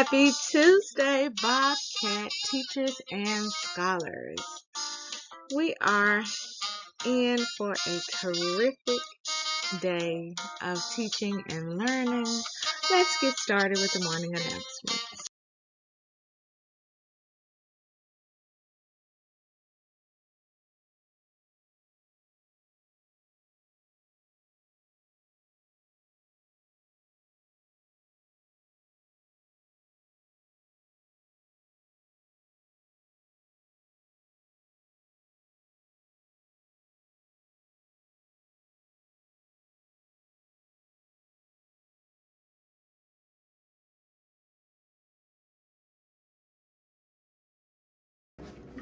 Happy Tuesday, Bobcat teachers and scholars. We are in for a terrific day of teaching and learning. Let's get started with the morning announcement.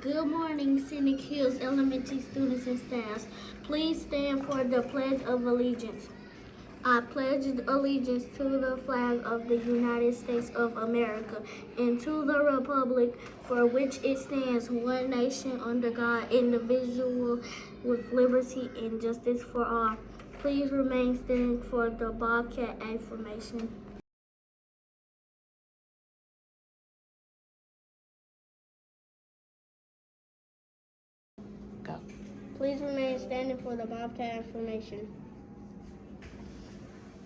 Good morning, Scenic Hills Elementary students and staff. Please stand for the Pledge of Allegiance. I pledge allegiance to the flag of the United States of America and to the republic for which it stands, one nation under God, indivisible, with liberty and justice for all. Please remain standing for the Bobcat affirmation. Go. Please remain standing for the Bobcat affirmation.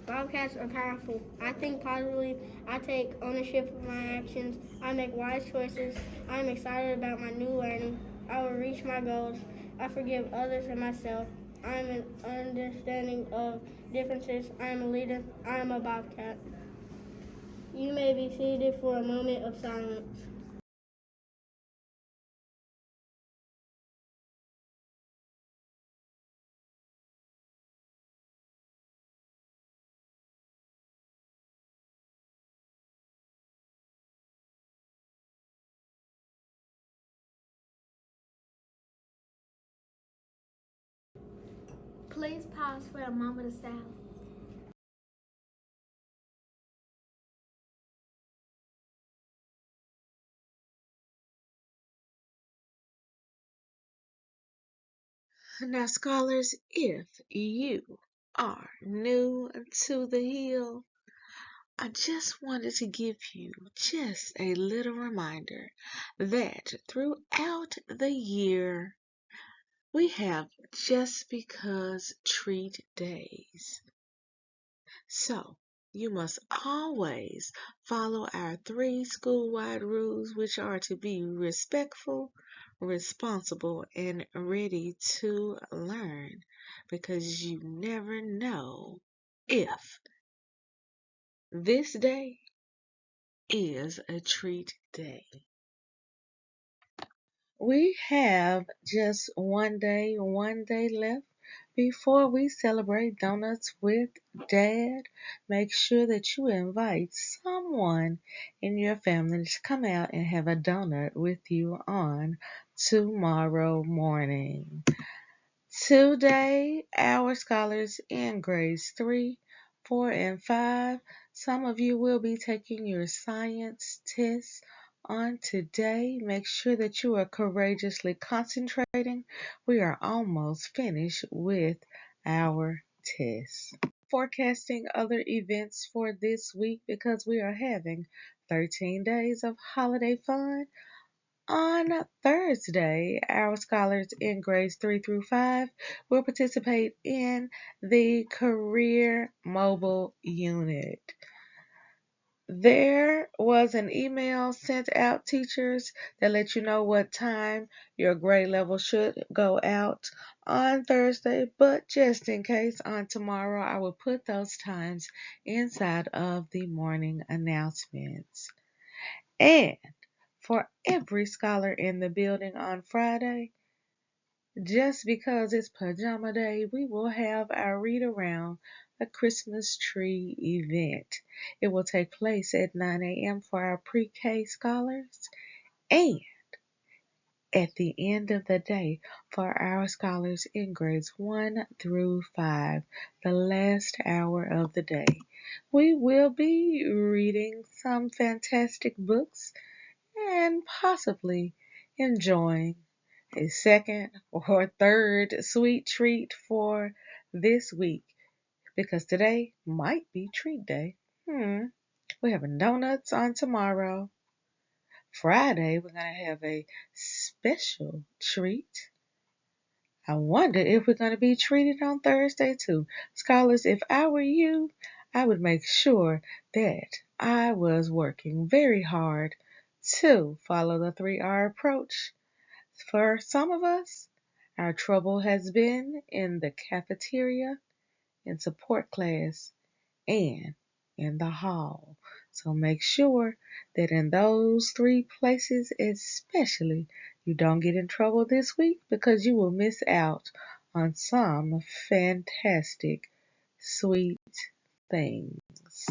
Bobcats are powerful. I think positively. I take ownership of my actions. I make wise choices. I am excited about my new learning. I will reach my goals. I forgive others and myself. I am an understanding of differences. I am a leader. I am a Bobcat. You may be seated for a moment of silence. Please pause for a moment of silence. Now, scholars, if you are new to the hill, I just wanted to give you just a little reminder that throughout the year, we have just because treat days. So, you must always follow our 3 school-wide rules, which are to be respectful, responsible, and ready to learn, because you never know if this day is a treat day. We have just one day left before we celebrate donuts with Dad. Make sure that you invite someone in your family to come out and have a donut with you on tomorrow morning. Today, our scholars in grades 3, 4, and 5, some of you will be taking your science tests on today. Make sure that you are courageously concentrating. We are almost finished with our tests. Forecasting other events for this week, because we are having 13 days of holiday fun. On Thursday, our scholars in grades 3 through 5 will participate in the Career Mobile Unit. There was an email sent out, teachers, that let you know what time your grade level should go out on Thursday, but just in case, on tomorrow I will put those times inside of the morning announcements. And for every scholar in the building on Friday, just because it's pajama day, we will have our read around a Christmas tree event. It will take place at 9 a.m. for our pre-K scholars, and at the end of the day for our scholars in grades 1 through 5, the last hour of the day. We will be reading some fantastic books and possibly enjoying a second or third sweet treat for this week, because today might be treat day. We're having donuts on tomorrow. Friday, we're going to have a special treat. I wonder if we're going to be treated on Thursday too. Scholars, if I were you, I would make sure that I was working very hard to follow the 3R approach. For some of us, our trouble has been in the cafeteria, in support class, and in the hall. So make sure that in those three places especially, you don't get in trouble this week because you will miss out on some fantastic, sweet things.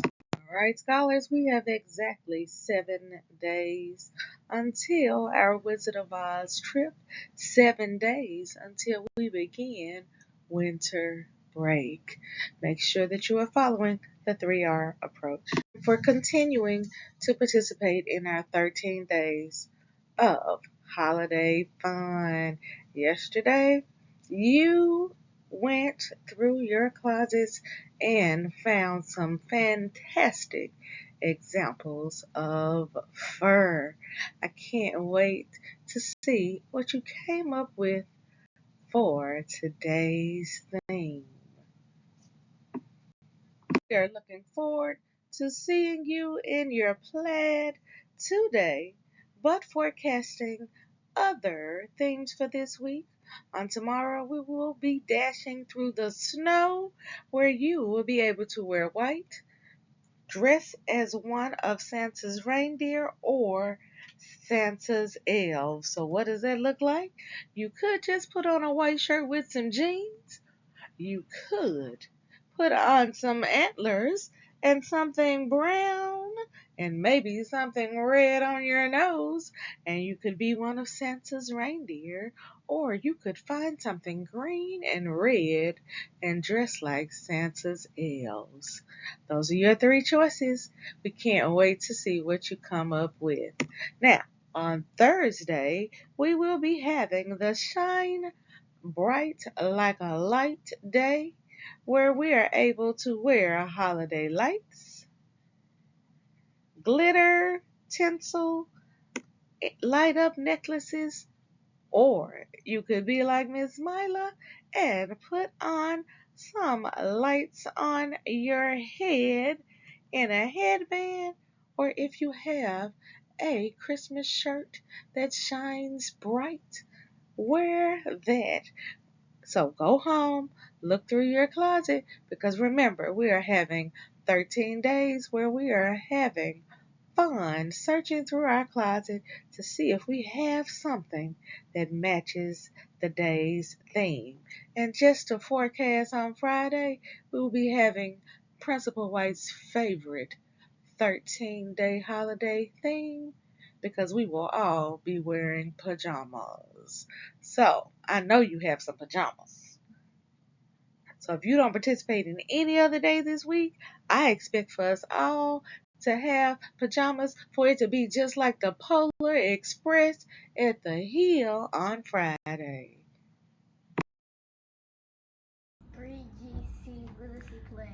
All right, scholars, we have exactly 7 days until our Wizard of Oz trip, 7 days until we begin winter break. Make sure that you are following the 3R approach. For continuing to participate in our 13 days of holiday fun. Yesterday, you went through your closets and found some fantastic examples of fur. I can't wait to see what you came up with for today's theme. We are looking forward to seeing you in your plaid today, but forecasting other themes for this week. On tomorrow, we will be dashing through the snow where you will be able to wear white, dress as one of Santa's reindeer or Santa's elves. So, what does that look like? You could just put on a white shirt with some jeans. You could put on some antlers and something brown and maybe something red on your nose, and you could be one of Santa's reindeer, or you could find something green and red and dress like Santa's elves. Those are your 3 choices. We can't wait to see what you come up with. Now, on Thursday, we will be having the Shine Bright Like a Light Day, where we are able to wear holiday lights, glitter, tinsel, light up necklaces, or you could be like Miss Mila and put on some lights on your head in a headband, or if you have a Christmas shirt that shines bright, wear that. So go home, look through your closet, because remember, we are having 13 days where we are having fun searching through our closet to see if we have something that matches the day's theme. And just to forecast on Friday, we will be having Principal White's favorite 13-day holiday theme because we will all be wearing pajamas. So, I know you have some pajamas. So, if you don't participate in any other day this week, I expect for us all to have pajamas for it to be just like the Polar Express at the Hill on Friday. 3GC Literacy Pledge.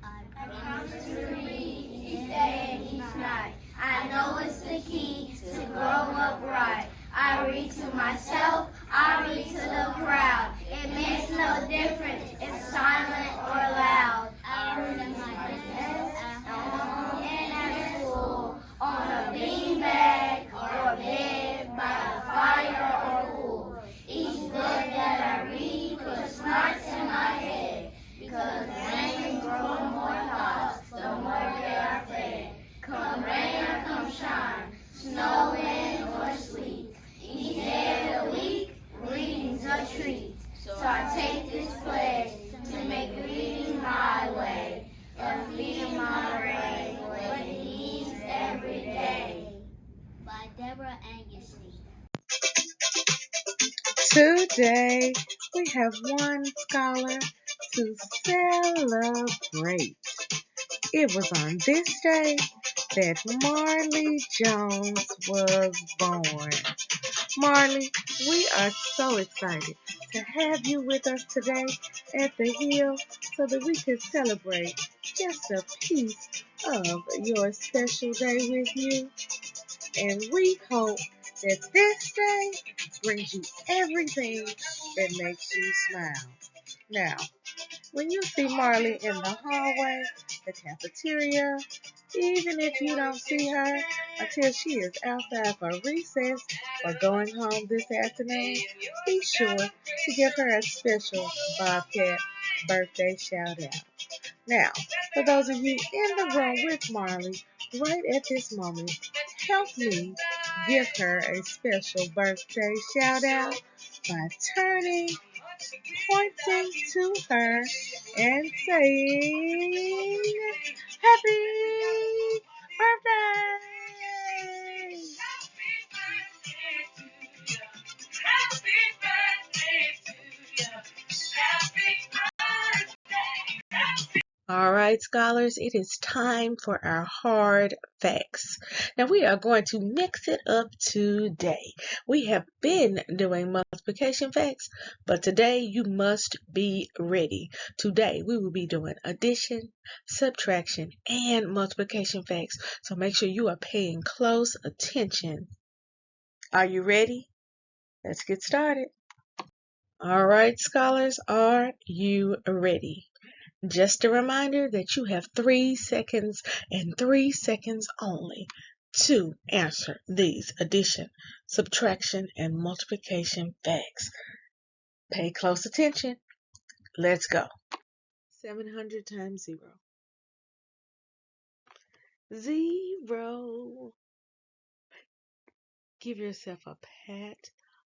I promise to read each day and each night. I know it's the key to grow up right. I read to myself, I read to the crowd. It makes no difference if silent or loud. I read at my desk, at home, and at school, on a beanbag or bed, by the fire or pool. Each book that I read puts smarts in my head, because rain can grow more thoughts, the more they are fed. Come rain or come shine, snow, wind, or sleet, each day of the week, reading's a treat. So I take this pledge to make reading my way, and feeding my brain what it needs every day. By Deborah Angustein. Today, we have one scholar to celebrate. It was on this day that Marley Jones was born. Marley, we are so excited to have you with us today at the Hill so that we can celebrate just a piece of your special day with you. And we hope that this day brings you everything that makes you smile. Now, when you see Marley in the hallway, the cafeteria, even if you don't see her until she is outside for recess or going home this afternoon, be sure to give her a special Bobcat birthday shout out. Now, for those of you in the room with Marley, right at this moment, help me give her a special birthday shout out by pointing to her and saying, Happy birthday! All right, scholars, it is time for our hard facts. Now, we are going to mix it up today. We have been doing multiplication facts, but today you must be ready. Today, we will be doing addition, subtraction, and multiplication facts. So make sure you are paying close attention. Are you ready? Let's get started. All right, scholars, are you ready? Just a reminder that you have 3 seconds and 3 seconds only to answer these addition, subtraction, and multiplication facts. Pay close attention. Let's go. 700 times 0. 0. Give yourself a pat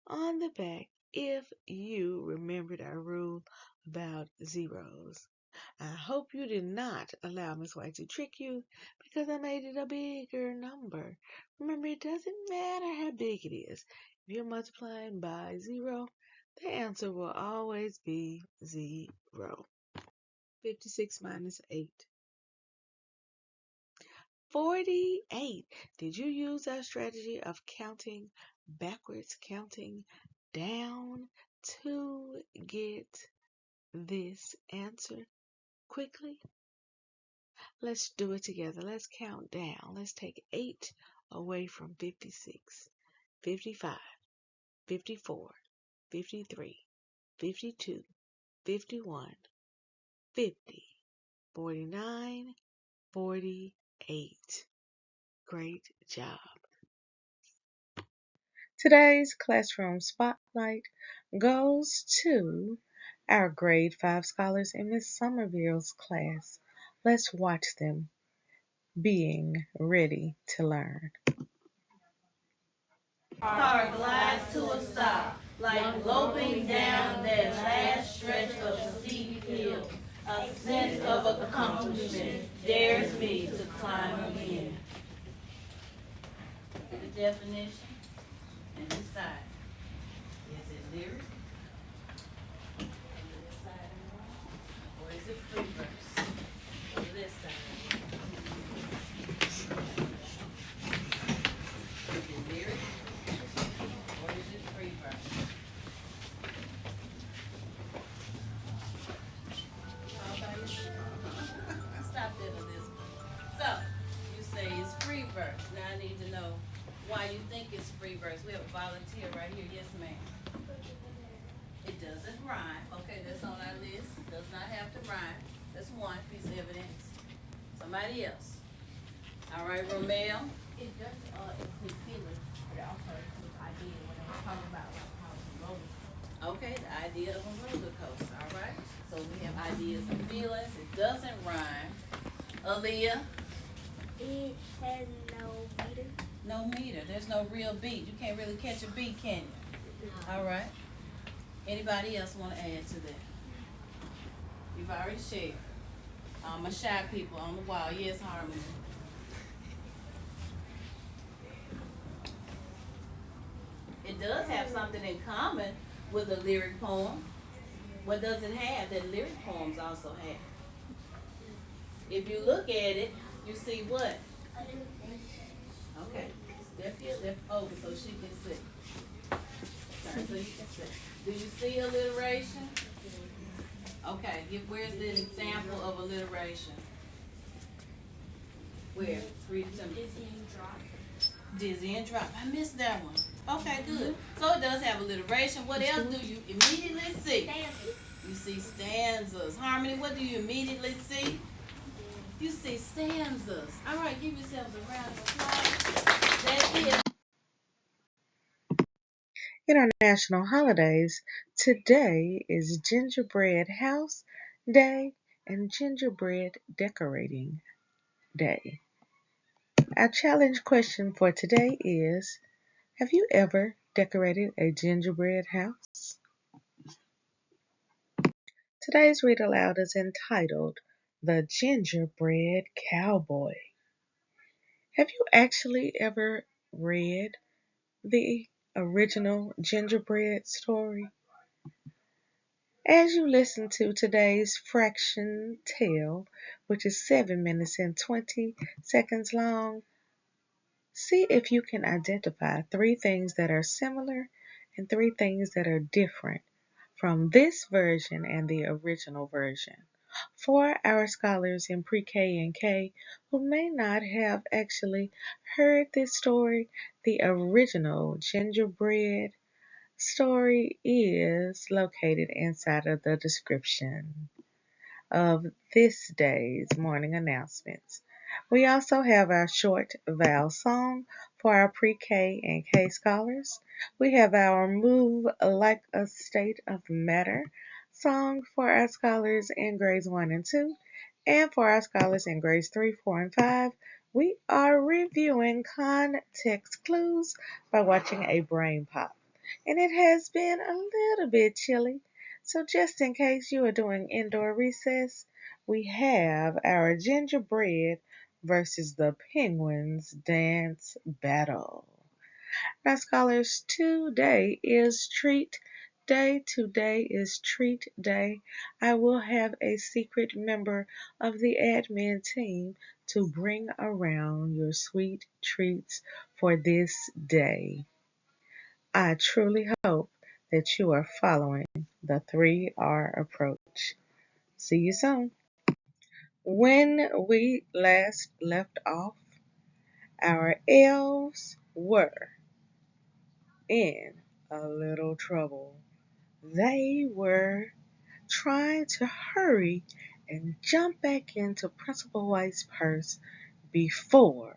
on the back if you remembered our rule about zeros. I hope you did not allow Miss White to trick you because I made it a bigger number. Remember, it doesn't matter how big it is. If you're multiplying by 0, the answer will always be 0. 56 minus 8. 48. Did you use our strategy of counting backwards, counting down to get this answer quickly? Let's do it together. Let's count down. Let's take 8 away from 56, 55, 54, 53, 52, 51, 50, 49, 48. Great job. Today's classroom spotlight goes to our grade 5 scholars in Miss Somerville's class. Let's watch them being ready to learn. Car glides to a stop, like loping down that last stretch of steep hill. A sense of accomplishment dares me to climb again. The definition and decide. Is it lyric? This side or is it free verse? On this side. Is it lyric? Or is it free verse? Stop that on this one. So, you say it's free verse. Now I need to know why you think it's free verse. We have a volunteer right here. Yes, ma'am. It doesn't rhyme. Okay, that's on our list. Does not have to rhyme. That's one piece of evidence. Somebody else. All right, Romeo. It does include feelings, but it also includes idea when they talk about like how it's rolling. Okay, the idea of a roller coaster. All right. So we have ideas and feelings. It doesn't rhyme. Aaliyah. It has no meter. No meter. There's no real beat. You can't really catch a beat, can you? All right. Anybody else want to add to that? You've already shared. My shy people on the wall. Yes, Harmony. It does have something in common with a lyric poem. What does it have that lyric poems also have? If you look at it, you see what? Okay. Step here, step over so she can see. turn. So you can see. Do you see alliteration? Okay, where's the example of alliteration? Where? Read it to me. Dizzy and drop. Dizzy and drop. I missed that one. Okay, good. So it does have alliteration. What else do you immediately see? Stanzas. You see stanzas. Harmony, what do you immediately see? You see stanzas. All right, give yourselves a round of applause. That is. International holidays. Today is Gingerbread House Day and Gingerbread Decorating Day. Our challenge question for today is: have you ever decorated a gingerbread house? Today's read aloud is entitled The Gingerbread Cowboy. Have you actually ever read the original gingerbread story? As you listen to today's fraction tale, which is 7 minutes and 20 seconds long, see if you can identify 3 things that are similar and 3 things that are different from this version and the original version. For our scholars in pre-K and K who may not have actually heard this story, the original gingerbread story is located inside of the description of this day's morning announcements. We also have our short vowel song for our pre-K and K scholars. We have our Move Like a State of Matter song for our scholars in grades 1 and 2. And for our scholars in grades 3, 4, and 5, we are reviewing context clues by watching a brain pop. And it has been a little bit chilly, so just in case you are doing indoor recess, we have our gingerbread versus the penguins dance battle. Now, scholars, today is treat day. Today is treat day. I will have a secret member of the admin team to bring around your sweet treats for this day. I truly hope that you are following the 3R approach. See you soon. When we last left off, our elves were in a little trouble. They were trying to hurry and jump back into Principal White's purse before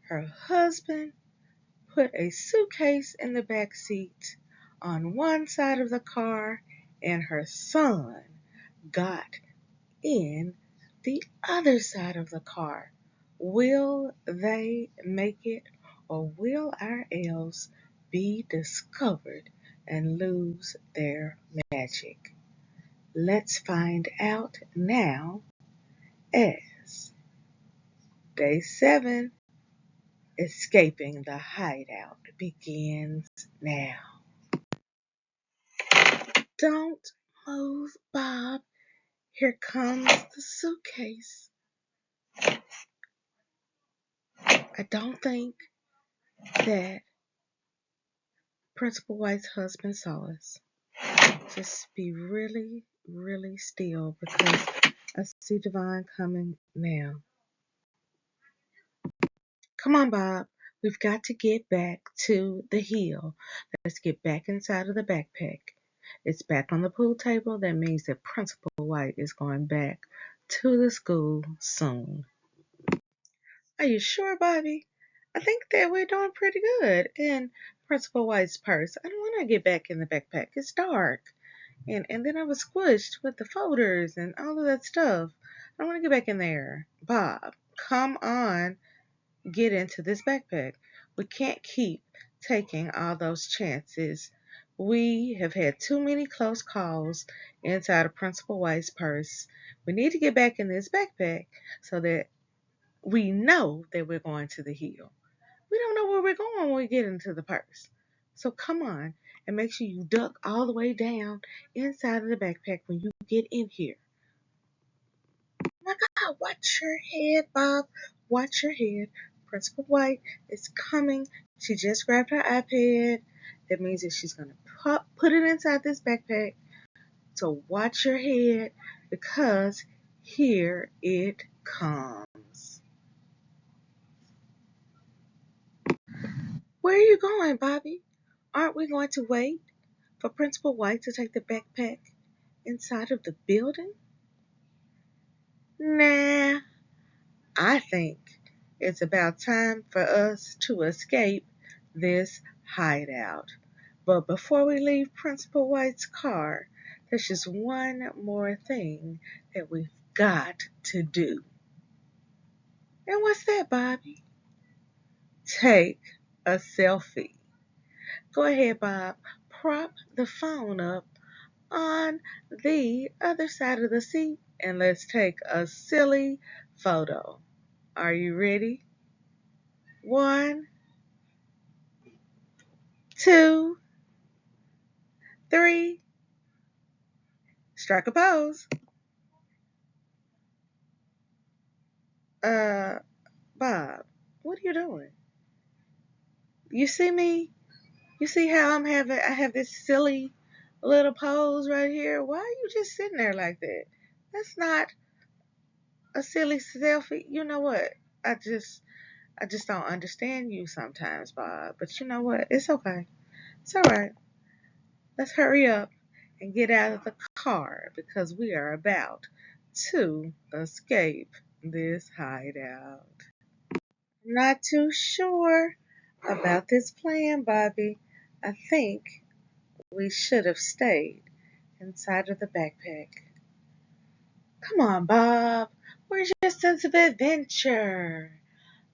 her husband put a suitcase in the back seat on one side of the car and her son got in the other side of the car. Will they make it, or will our elves be discovered and lose their magic? Let's find out now as day 7, escaping the hideout, begins now. Don't move, Bob. Here comes the suitcase. I don't think that Principal White's husband saw us. Just be really, really still because I see Devon coming now. Come on, Bob. We've got to get back to the hill. Let's get back inside of the backpack. It's back on the pool table. That means that Principal White is going back to the school soon. Are you sure, Bobby? I think that we're doing pretty good in Principal White's purse. I don't want to get back in the backpack. It's dark. And then I was squished with the folders and all of that stuff. I don't want to get back in there. Bob, come on. Get into this backpack. We can't keep taking all those chances. We have had too many close calls inside of Principal White's purse. We need to get back in this backpack so that we know that we're going to the hill. We don't know where we're going when we get into the purse. So come on and make sure you duck all the way down inside of the backpack when you get in here. Oh my God, watch your head, Bob. Watch your head. Principal White is coming. She just grabbed her iPad. That means that she's going to put it inside this backpack. So watch your head because here it comes. Where are you going, Bobbie? Aren't we going to wait for Principal White to take the backpack inside of the building? Nah, I think it's about time for us to escape this hideout. But before we leave Principal White's car, there's just one more thing that we've got to do. And what's that, Bobbie? Take a selfie. Go ahead, Bob. Prop the phone up on the other side of the seat and let's take a silly photo. Are you ready? 1, 2, 3. Strike a pose. Uh, Bob, what are you doing? You see me? You see how I have this silly little pose right here? Why are you just sitting there like that? That's not a silly selfie. You know what? I just don't understand you sometimes, Bob. But you know what? It's okay. It's all right. Let's hurry up and get out of the car because we are about to escape this hideout. I'm not too sure about this plan, Bobbie. I think we should have stayed inside of the backpack. Come on, Bob. Where's your sense of adventure?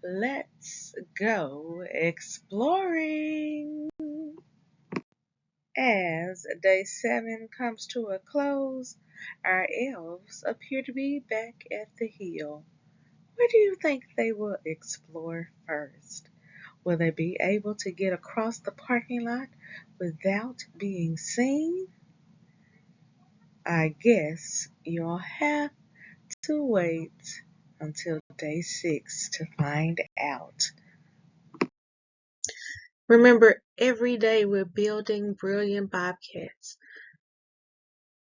Let's go exploring. As day 7 comes to a close, our elves appear to be back at the hill. Where do you think they will explore first? Will they be able to get across the parking lot without being seen? I guess you'll have to wait until day 6 to find out. Remember, every day we're building brilliant Bobcats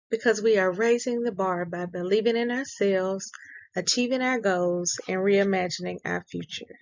because we are raising the bar by believing in ourselves, achieving our goals, and reimagining our future.